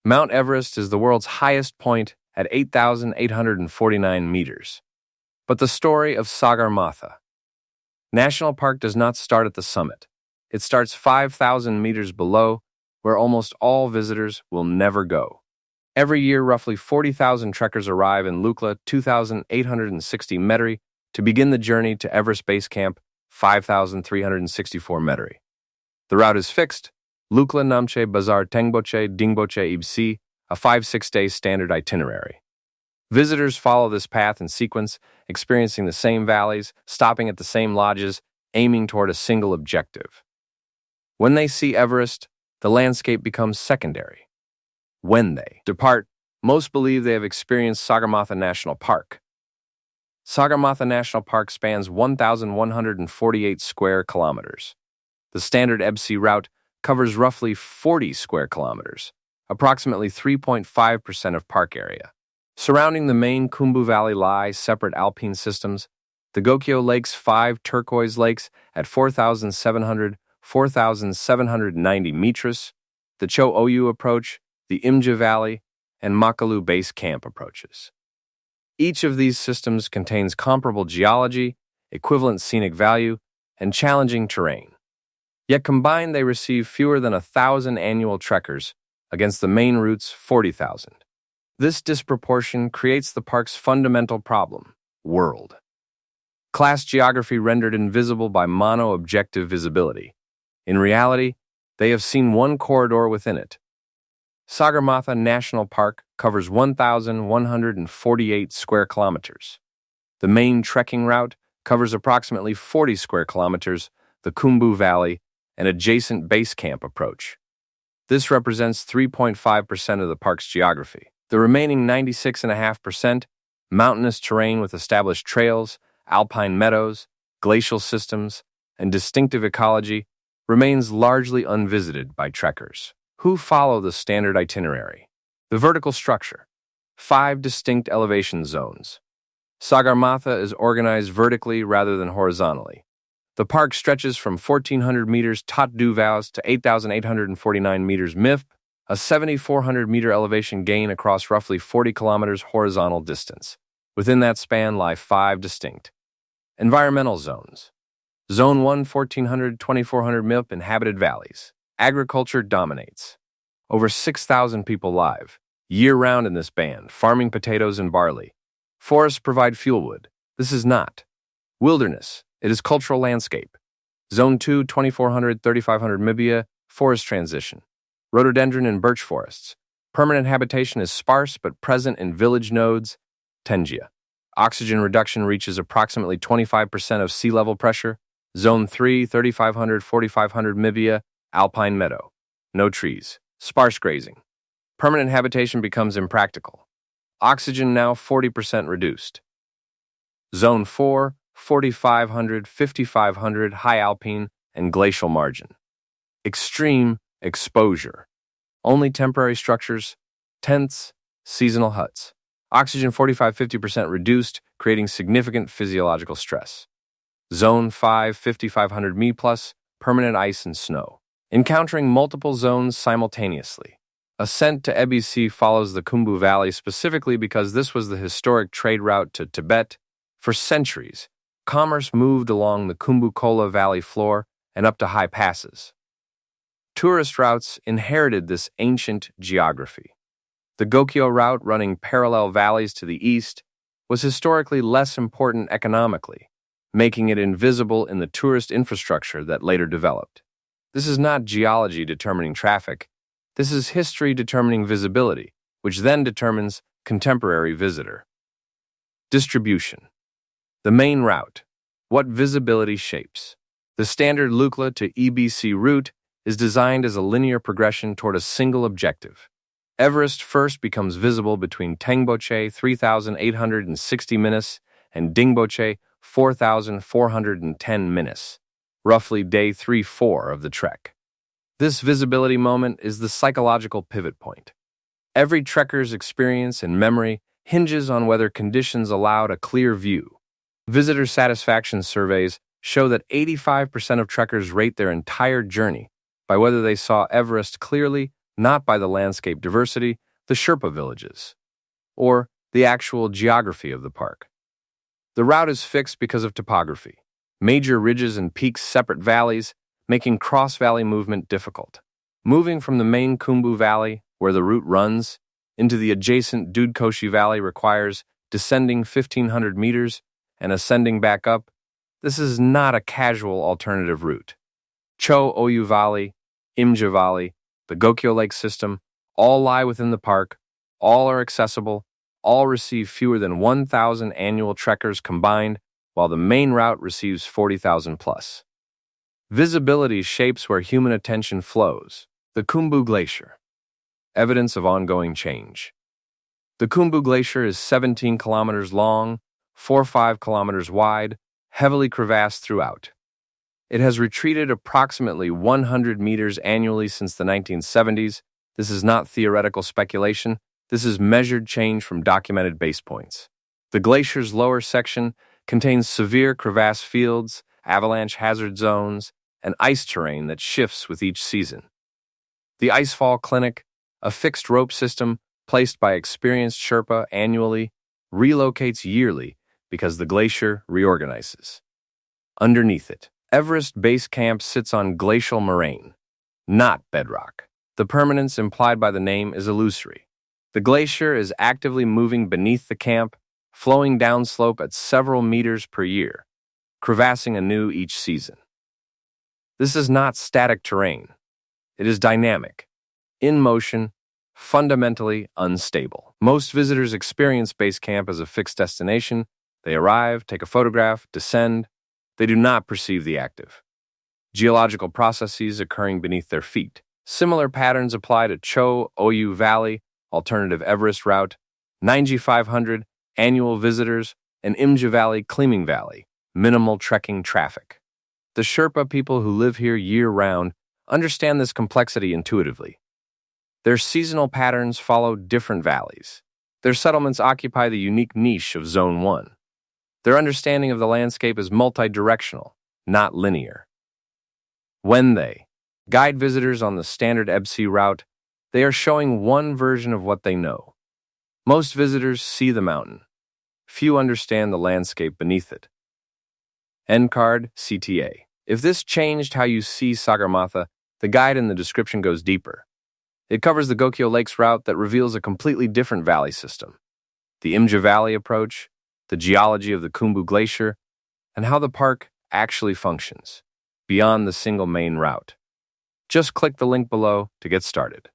Mount Everest is the world's highest point at 8,849 meters. But the story of Sagarmatha National Park does not start at the summit. It starts 5,000 meters below, where almost all visitors will never go. Every year, roughly 40,000 trekkers arrive in Lukla, 2,860 metri, to begin the journey to Everest Base Camp, 5,364 metri. The route is fixed: Lukla Namche Bazar Tengboche Dingboche Ibsi, a 5-6 day standard itinerary. Visitors follow this path in sequence, experiencing the same valleys, stopping at the same lodges, aiming toward a single objective. When they see Everest, the landscape becomes secondary. When they depart, most believe they have experienced Sagarmatha National Park. Sagarmatha National Park spans 1,148 square kilometers. The standard EBC route covers roughly 40 square kilometers, approximately 3.5% of park area. Surrounding the main Khumbu Valley lie separate Alpine systems: the Gokyo Lakes, 5 Turquoise lakes at 4,790 meters, the Cho Oyu approach, the Imja Valley, and Makalu Base Camp approaches. Each of these systems contains comparable geology, equivalent scenic value, and challenging terrain. Yet combined, they receive fewer than 1,000 annual trekkers against the main route's 40,000. This disproportion creates the park's fundamental problem: world class geography rendered invisible by mono-objective visibility. In reality, they have seen one corridor within it. Sagarmatha National Park covers 1,148 square kilometers. The main trekking route covers approximately 40 square kilometers, the Khumbu Valley, and adjacent base camp approach. This represents 3.5% of the park's geography. The remaining 96.5%, mountainous terrain with established trails, alpine meadows, glacial systems, and distinctive ecology, remains largely unvisited by trekkers who follow the standard itinerary. The vertical structure: 5 distinct elevation zones. Sagarmatha is organized vertically rather than horizontally. The park stretches from 1,400 meters Tot Du Vaus to 8,849 meters MIF, a 7,400-meter elevation gain across roughly 40 kilometers horizontal distance. Within that span lie 5 distinct environmental zones. Zone 1, 1,400, 2,400 MIP, inhabited valleys. Agriculture dominates. Over 6,000 people live year-round in this band, farming potatoes and barley. Forests provide fuel wood. This is not wilderness. It is cultural landscape. Zone 2, 2,400, 3,500 Mibia, forest transition. Rhododendron and birch forests. Permanent habitation is sparse but present in village nodes. Tengia. Oxygen reduction reaches approximately 25% of sea level pressure. Zone 3, 3,500, 4,500 Mibia, alpine meadow. No trees. Sparse grazing. Permanent habitation becomes impractical. Oxygen now 40% reduced. Zone 4, 4,500, 5,500, high alpine and glacial margin. Extreme exposure. Only temporary structures, tents, seasonal huts. Oxygen 45-50% reduced, creating significant physiological stress. Zone 5, 5,500 Mi+, permanent ice and snow. Encountering multiple zones simultaneously. Ascent to EBC follows the Khumbu Valley specifically because this was the historic trade route to Tibet. For centuries, commerce moved along the Khumbu Kola Valley floor and up to high passes. Tourist routes inherited this ancient geography. The Gokyo route, running parallel valleys to the east, was historically less important economically, making it invisible in the tourist infrastructure that later developed. This is not geology determining traffic. This is history determining visibility, which then determines contemporary visitor. Distribution. The main route. What visibility shapes. The standard Lukla to EBC route is designed as a linear progression toward a single objective. Everest first becomes visible between Tengboche 3,860 minutes and Dingboche 4,410 minutes, roughly day 3-4 of the trek. This visibility moment is the psychological pivot point. Every trekker's experience and memory hinges on whether conditions allowed a clear view. Visitor satisfaction surveys show that 85% of trekkers rate their entire journey by whether they saw Everest clearly not by the landscape diversity, the Sherpa villages, or the actual geography of the park. The route is fixed because of topography. Major ridges and peaks separate valleys, making cross-valley movement difficult. Moving from the main Khumbu Valley, where the route runs, into the adjacent Dudkoshi Valley requires descending 1,500 meters and ascending back up. This is not a casual alternative route. Cho Oyu Valley, Imja Valley, the Gokyo Lake system, all lie within the park, all are accessible, all receive fewer than 1,000 annual trekkers combined, while the main route receives 40,000 plus. Visibility shapes where human attention flows. The Khumbu Glacier. Evidence of ongoing change. The Khumbu Glacier is 17 kilometers long, 4-5 kilometers wide, heavily crevassed throughout. It has retreated approximately 100 meters annually since the 1970s. This is not theoretical speculation. This is measured change from documented base points. The glacier's lower section contains severe crevasse fields, avalanche hazard zones, and ice terrain that shifts with each season. The Icefall Clinic, a fixed rope system placed by experienced Sherpa annually, relocates yearly because the glacier reorganizes. Underneath it, Everest Base Camp sits on glacial moraine, not bedrock. The permanence implied by the name is illusory. The glacier is actively moving beneath the camp, flowing downslope at several meters per year, crevassing anew each season. This is not static terrain. It is dynamic, in motion, fundamentally unstable. Most visitors experience base camp as a fixed destination. They arrive, take a photograph, descend. They do not perceive the active geological processes occurring beneath their feet. Similar patterns apply to Cho Oyu Valley, alternative Everest route, 9,500 annual visitors, and Imja Valley, Climbing Valley, minimal trekking traffic. The Sherpa people who live here year-round understand this complexity intuitively. Their seasonal patterns follow different valleys. Their settlements occupy the unique niche of Zone 1. Their understanding of the landscape is multi-directional, not linear. When they guide visitors on the standard EBC route, they are showing one version of what they know. Most visitors see the mountain. Few understand the landscape beneath it. End card, CTA. If this changed how you see Sagarmatha, the guide in the description goes deeper. It covers the Gokyo Lakes route that reveals a completely different valley system, the Imja Valley approach, the geology of the Khumbu Glacier, and how the park actually functions, beyond the single main route. Just click the link below to get started.